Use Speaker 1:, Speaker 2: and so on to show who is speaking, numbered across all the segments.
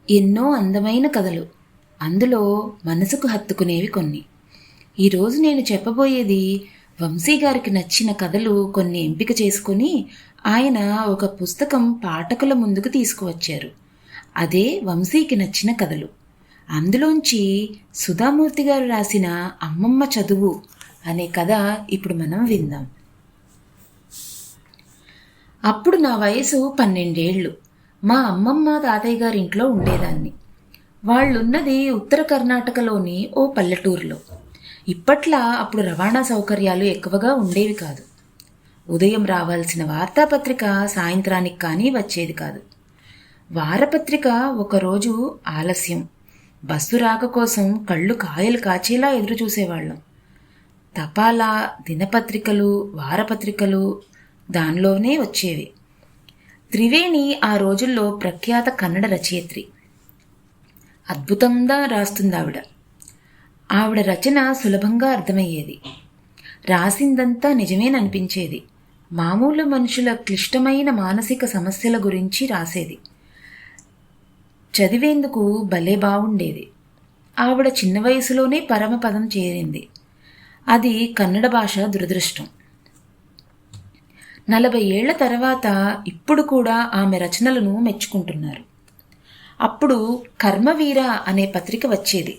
Speaker 1: ఎన్నో అందమైన కథలు, అందులో మనసుకు హత్తుకునేవి కొన్ని. ఈరోజు నేను చెప్పబోయేది వంశీ గారికి నచ్చిన కథలు కొన్ని ఎంపిక చేసుకుని ఆయన ఒక పుస్తకం పాఠకుల ముందుకు తీసుకువచ్చారు. అదే వంశీకి నచ్చిన కథలు. అందులోంచి సుధామూర్తి గారు రాసిన అమ్మమ్మ చదువు అనే కథ ఇప్పుడు మనం విందాం. అప్పుడు నా వయసు 12 ఏళ్ళు. మా అమ్మమ్మ తాతయ్య గారి ఇంట్లో ఉండేదాన్ని. వాళ్ళున్నది ఉత్తర కర్ణాటకలోని ఓ పల్లెటూరులో. ఇప్పట్లా అప్పుడు రవాణా సౌకర్యాలు ఎక్కువగా ఉండేవి కాదు. ఉదయం రావాల్సిన వార్తాపత్రిక సాయంత్రానికి కానీ వచ్చేది కాదు. వారపత్రిక ఒకరోజు ఆలస్యం. బస్సు రాక కోసం కళ్ళు కాయలు కాచేలా ఎదురు చూసేవాళ్ళం. తపాలా, దినపత్రికలు, వారపత్రికలు దానిలోనే వచ్చేవి. త్రివేణి ఆ రోజుల్లో ప్రఖ్యాత కన్నడ రచయిత్రి. అద్భుతంగా రాస్తుంది ఆవిడ రచన సులభంగా అర్థమయ్యేది. రాసిందంతా నిజమేననిపించేది. మామూలు మనుషుల క్లిష్టమైన మానసిక సమస్యల గురించి రాసేది. చదివేందుకు భలే బాగుండేది. ఆవిడ చిన్న వయసులోనే పరమపదం చేరింది. అది కన్నడ భాష దురదృష్టం. 40 ఏళ్ల తర్వాత ఇప్పుడు కూడా ఆమె రచనలను మెచ్చుకుంటున్నారు. అప్పుడు కర్మవీర అనే పత్రిక వచ్చేది.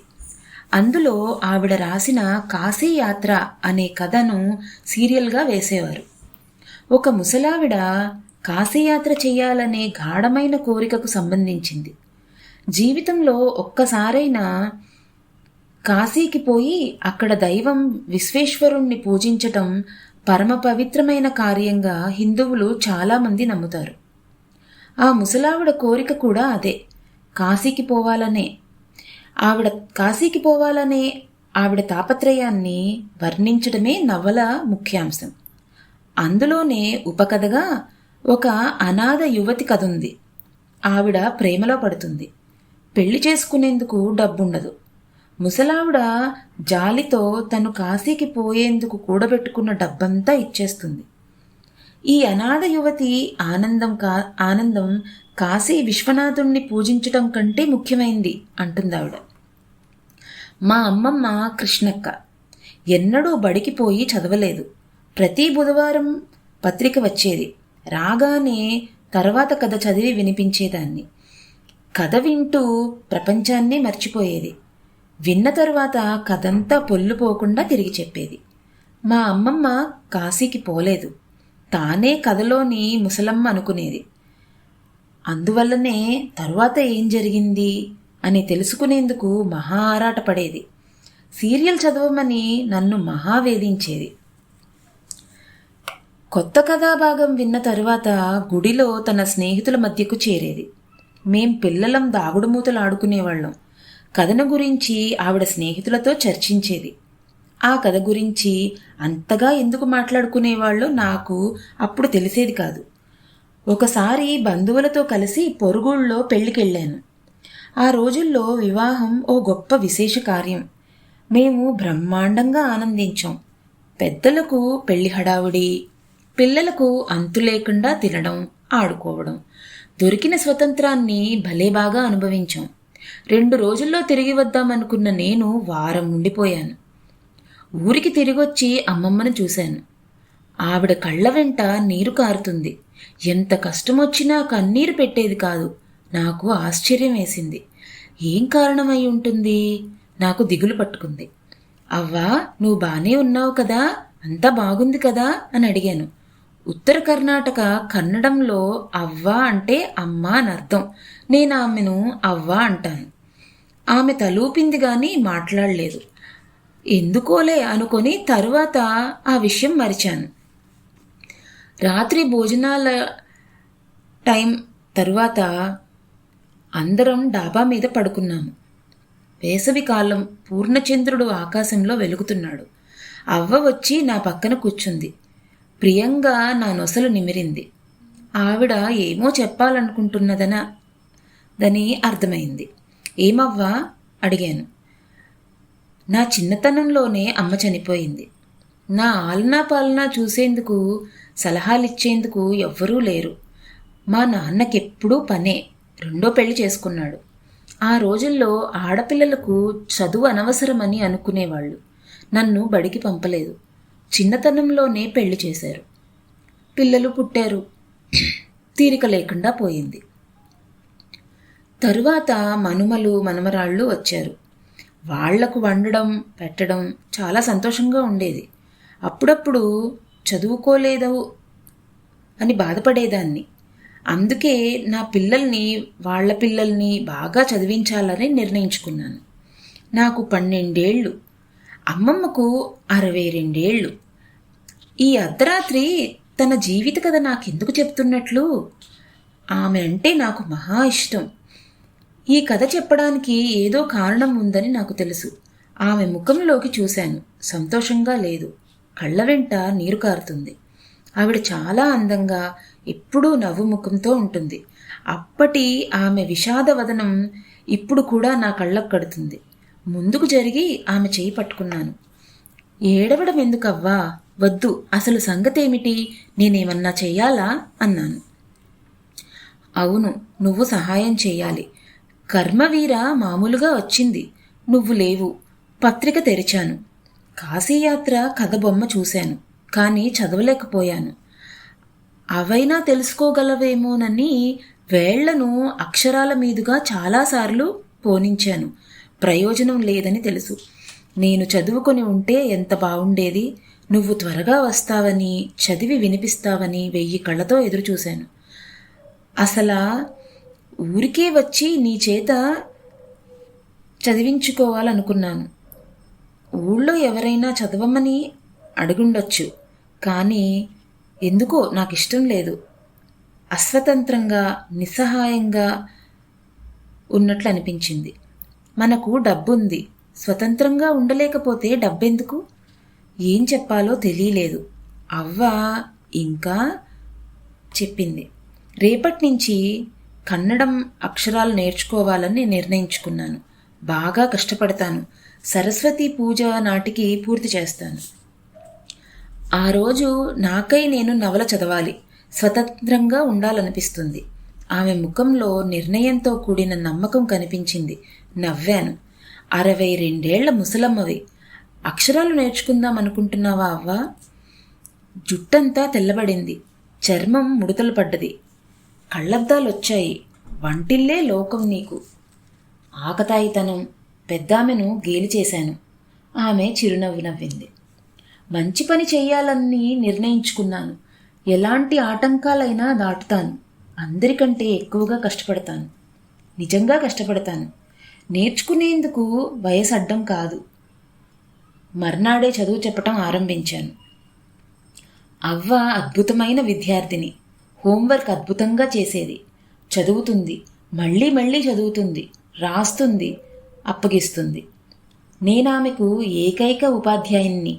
Speaker 1: అందులో ఆవిడ రాసిన కాశీ యాత్ర అనే కథను సీరియల్గా వేసేవారు. ఒక ముసలావిడ కాశీయాత్ర చేయాలనే గాఢమైన కోరికకు సంబంధించింది. జీవితంలో ఒక్కసారైనా కాశీకి పోయి అక్కడ దైవం విశ్వేశ్వరుణ్ణి పూజించటం పరమ పవిత్రమైన కార్యంగా హిందువులు చాలామంది నమ్ముతారు. ఆ ముసలావిడ కోరిక కూడా అదే, కాశీకి పోవాలనే. ఆవిడ తాపత్రయాన్ని వర్ణించడమే నవల ముఖ్యాంశం. అందులోనే ఉపకథగా ఒక అనాథ యువతి కథ ఉంది. ఆవిడ ప్రేమలో పడుతుంది. పెళ్లి చేసుకునేందుకు డబ్బుండదు. ముసలావిడ జాలితో తను కాశీకి పోయేందుకు కూడబెట్టుకున్న డబ్బంతా ఇచ్చేస్తుంది. ఈ అనాథ యువతి ఆనందం కాశీ విశ్వనాథుణ్ణి పూజించటం కంటే ముఖ్యమైంది అంటుందావిడ. మా అమ్మమ్మ కృష్ణక్క ఎన్నడూ బడికి పోయి చదవలేదు. ప్రతి బుధవారం పత్రిక వచ్చేది. రాగానే తర్వాత కథ చదివి వినిపించేదాన్ని. కథ వింటూ ప్రపంచాన్నే మర్చిపోయేది. విన్న తరువాత కథంతా పొల్లుపోకుండా తిరిగి చెప్పేది. మా అమ్మమ్మ కాశీకి పోలేదు. తానే కథలోని ముసలమ్మ అనుకునేది. అందువల్లనే తరువాత ఏం జరిగింది అని తెలుసుకునేందుకు మహా ఆరాటపడేది. సీరియల్ చదవమని నన్ను మహా వేధించేది. కొత్త కథాభాగం విన్న తరువాత గుడిలో తన స్నేహితుల మధ్యకు చేరేది. మేం పిల్లలం దాగుడుమూతలు ఆడుకునేవాళ్ళం. కథను గురించి ఆవిడ స్నేహితులతో చర్చించేది. ఆ కథ గురించి అంతగా ఎందుకు మాట్లాడుకునేవాళ్ళో నాకు అప్పుడు తెలిసేది కాదు. ఒకసారి బంధువులతో కలిసి పొరుగుళ్ళో పెళ్లికెళ్ళాను. ఆ రోజుల్లో వివాహం ఓ గొప్ప విశేష కార్యం. మేము బ్రహ్మాండంగా ఆనందించాం. పెద్దలకు పెళ్లి హడావుడి, పిల్లలకు అంతు లేకుండా తినడం, ఆడుకోవడం. దొరికిన స్వతంత్రాన్ని భలే బాగా అనుభవించాం. 2 రోజుల్లో తిరిగి వద్దామనుకున్న నేను వారం ఉండిపోయాను. ఊరికి తిరిగొచ్చి అమ్మమ్మను చూశాను. ఆవిడ కళ్ళ వెంట నీరు కారుతుంది. ఎంత కష్టమొచ్చినా కన్నీరు పెట్టేది కాదు. నాకు ఆశ్చర్యం వేసింది. ఏం కారణమై ఉంటుంది? నాకు దిగులు పట్టుకుంది. అవ్వా, నువ్వు బానే ఉన్నావు కదా, అంతా బాగుంది కదా అని అడిగాను. ఉత్తర కర్ణాటక కన్నడంలో అవ్వ అంటే అమ్మ అని అర్థం. నేను ఆమెను అవ్వ అంటాను. ఆమె తలూపింది గాని మాట్లాడలేదు. ఎందుకోలే అనుకొని తరువాత ఆ విషయం మరిచాను. రాత్రి భోజనాల టైం తరువాత అందరం డాబా మీద పడుకున్నాము. వేసవి కాలం, పూర్ణచంద్రుడు ఆకాశంలో వెలుగుతున్నాడు. అవ్వ వచ్చి నా పక్కన కూర్చుంది. ప్రియంగా నా నొసలు నిమిరింది. ఆవిడ ఏమో చెప్పాలనుకుంటున్నదని అర్థమైంది. ఏమవ్వా అడిగాను. నా చిన్నతనంలోనే అమ్మ చనిపోయింది. నా ఆలనా పాలనా చూసేందుకు, సలహాలిచ్చేందుకు ఎవ్వరూ లేరు. మా నాన్నకెప్పుడూ పనే. 2వ పెళ్లి చేసుకున్నాడు. ఆ రోజుల్లో ఆడపిల్లలకు చదువు అనవసరమని అనుకునేవాళ్ళు. నన్ను బడికి పంపలేదు. చిన్నతనంలోనే పెళ్లి చేశారు. పిల్లలు పుట్టారు. తీరిక లేకుండా పోయింది. తరువాత మనుమలు మనమరాళ్ళు వచ్చారు. వాళ్లకు వండడం పెట్టడం చాలా సంతోషంగా ఉండేది. అప్పుడప్పుడు చదువుకోలేదు అని బాధపడేదాన్ని. అందుకే నా పిల్లల్ని వాళ్ళ పిల్లల్ని బాగా చదివించాలని నిర్ణయించుకున్నాను. నాకు 12 ఏళ్ళు, అమ్మమ్మకు 62 ఏళ్ళు. ఈ అర్ధరాత్రి తన జీవిత కథ నాకెందుకు చెప్తున్నట్లు? ఆమె అంటే నాకు మహా ఇష్టం. ఈ కథ చెప్పడానికి ఏదో కారణం ఉందని నాకు తెలుసు. ఆమె ముఖంలోకి చూశాను. సంతోషంగా లేదు. కళ్ళ వెంట నీరు కారుతుంది. ఆవిడ చాలా అందంగా ఎప్పుడూ నవ్వు ముఖంతో ఉంటుంది. అప్పటి ఆమె విషాదవదనం ఇప్పుడు కూడా నా కళ్ళకు కడుతుంది. ముందుకు జరిగి ఆమె చేయి పట్టుకున్నాను. ఏడవడం ఎందుకవ్వా? వద్దు, అసలు సంగతేమిటి? నేనేమన్నా చెయ్యాలా అన్నాను. అవును, నువ్వు సహాయం చెయ్యాలి. కర్మవీర మామూలుగా వచ్చింది. నువ్వు లేవు. పత్రిక తెరిచాను. కాశీయాత్ర కథ బొమ్మ చూశాను. కానీ చదవలేకపోయాను. అవైనా తెలుసుకోగలవేమోనని వేళ్లను అక్షరాల మీదుగా చాలాసార్లు పోనించాను. ప్రయోజనం లేదని తెలుసు. నేను చదువుకొని ఉంటే ఎంత బావుండేది. నువ్వు త్వరగా వస్తావని, చదివి వినిపిస్తావని 1000 కళ్ళతో ఎదురుచూశాను. అసలా ఊరికే వచ్చి నీ చేత చదివించుకోవాలనుకున్నాను. ఊళ్ళో ఎవరైనా చదవమని అడుగుండొచ్చు. కానీ ఎందుకో నాకు ఇష్టం లేదు. అస్వతంత్రంగా, నిస్సహాయంగా ఉన్నట్లు అనిపించింది. మనకు డబ్బుంది. స్వతంత్రంగా ఉండలేకపోతే డబ్బెందుకు? ఏం చెప్పాలో తెలియలేదు. అవ్వ ఇంకా చెప్పింది. రేపటి నుంచి కన్నడం అక్షరాలు నేర్చుకోవాలని నిర్ణయించుకున్నాను. బాగా కష్టపడతాను. సరస్వతి పూజ నాటికి పూర్తి చేస్తాను. ఆ రోజు నాకై నేను నవల చదవాలి. స్వతంత్రంగా ఉండాలనిపిస్తుంది. ఆమె ముఖంలో నిర్ణయంతో కూడిన నమ్మకం కనిపించింది. నవ్వాను. 62 ఏళ్ల ముసలమ్మవి. అక్షరాలు నేర్చుకుందాం అనుకుంటున్నావా అవ్వా? జుట్టంతా తెల్లబడింది. చర్మం ముడతలు పడ్డది. కళ్ళద్దాలొచ్చాయి. వంటిల్లే లోకం నీకు. ఆకతాయితనం. పెద్దామెను గేలి చేశాను. ఆమె చిరునవ్వు నవ్వింది. మంచి పని చెయ్యాలని నిర్ణయించుకున్నాను. ఎలాంటి ఆటంకాలైనా దాటుతాను. అందరికంటే ఎక్కువగా కష్టపడతాను. నిజంగా కష్టపడతాను. నేర్చుకునేందుకు వయసు అడ్డం కాదు. మర్నాడే చదువు చెప్పటం ఆరంభించాను. అవ్వ అద్భుతమైన విద్యార్థిని. హోంవర్క్ అద్భుతంగా చేసేది. చదువుతుంది, మళ్ళీ మళ్ళీ చదువుతుంది, రాస్తుంది, అప్పగిస్తుంది. నేనామెకు ఏకైక ఉపాధ్యాయున్ని.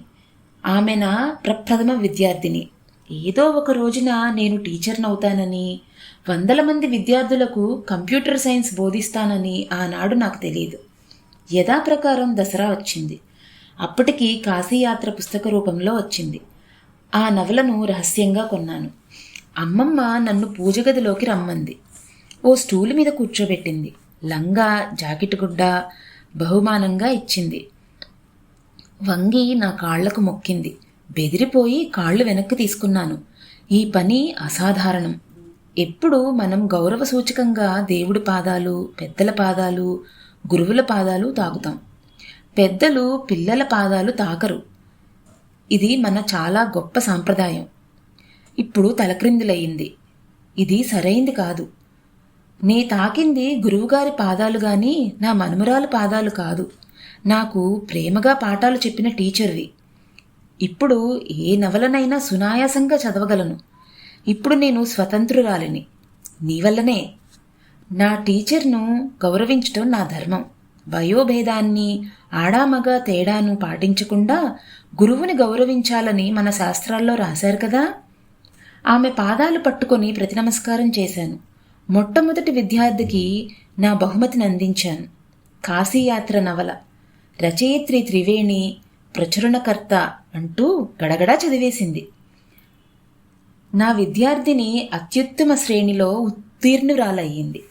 Speaker 1: ఆమె నా ప్రప్రథమ విద్యార్థిని. ఏదో ఒక రోజున నేను టీచర్నవుతానని, 100 మంది విద్యార్థులకు కంప్యూటర్ సైన్స్ బోధిస్తానని ఆనాడు నాకు తెలియదు. యథాప్రకారం దసరా వచ్చింది. అప్పటికి కాశీయాత్ర పుస్తక రూపంలో వచ్చింది. ఆ నవలను రహస్యంగా కొన్నాను. అమ్మమ్మ నన్ను పూజగదిలోకి రమ్మంది. ఓ స్టూలు మీద కూర్చోబెట్టింది. లంగా, జాకెట్ గుడ్డ బహుమానంగా ఇచ్చింది. వంగి నా కాళ్లకు మొక్కింది. బెదిరిపోయి కాళ్ళు వెనక్కి తీసుకున్నాను. ఈ పని అసాధారణం. ఎప్పుడు మనం గౌరవ సూచకంగా దేవుడి పాదాలు, పెద్దల పాదాలు, గురువుల పాదాలు తాకుతాం. పెద్దలు పిల్లల పాదాలు తాకరు. ఇది మన చాలా గొప్ప సాంప్రదాయం. ఇప్పుడు తలక్రిందులయ్యింది. ఇది సరైంది కాదు. నే తాకింది గురువుగారి పాదాలు గాని నా మనుమరాలు పాదాలు కాదు. నాకు ప్రేమగా పాఠాలు చెప్పిన టీచర్వి. ఇప్పుడు ఏ నవలనైనా సునాయాసంగా చదవగలను. ఇప్పుడు నేను స్వతంత్రురాలిని. నీ వల్లనే. నా టీచర్ను గౌరవించటం నా ధర్మం. వయోభేదాన్ని, ఆడామగ తేడాను పాటించకుండా గురువుని గౌరవించాలని మన శాస్త్రాల్లో రాశారు కదా. ఆమె పాదాలు పట్టుకొని ప్రతి నమస్కారం చేశాను. మొట్టమొదటి విద్యార్థికి నా బహుమతిని అందించాను. కాశీయాత్ర నవల. రచయిత్రి త్రివేణి, ప్రచురణకర్త అంటూ గడగడా చదివేసింది. నా విద్యార్థిని అత్యుత్తమ శ్రేణిలో ఉత్తీర్ణురాలయ్యింది.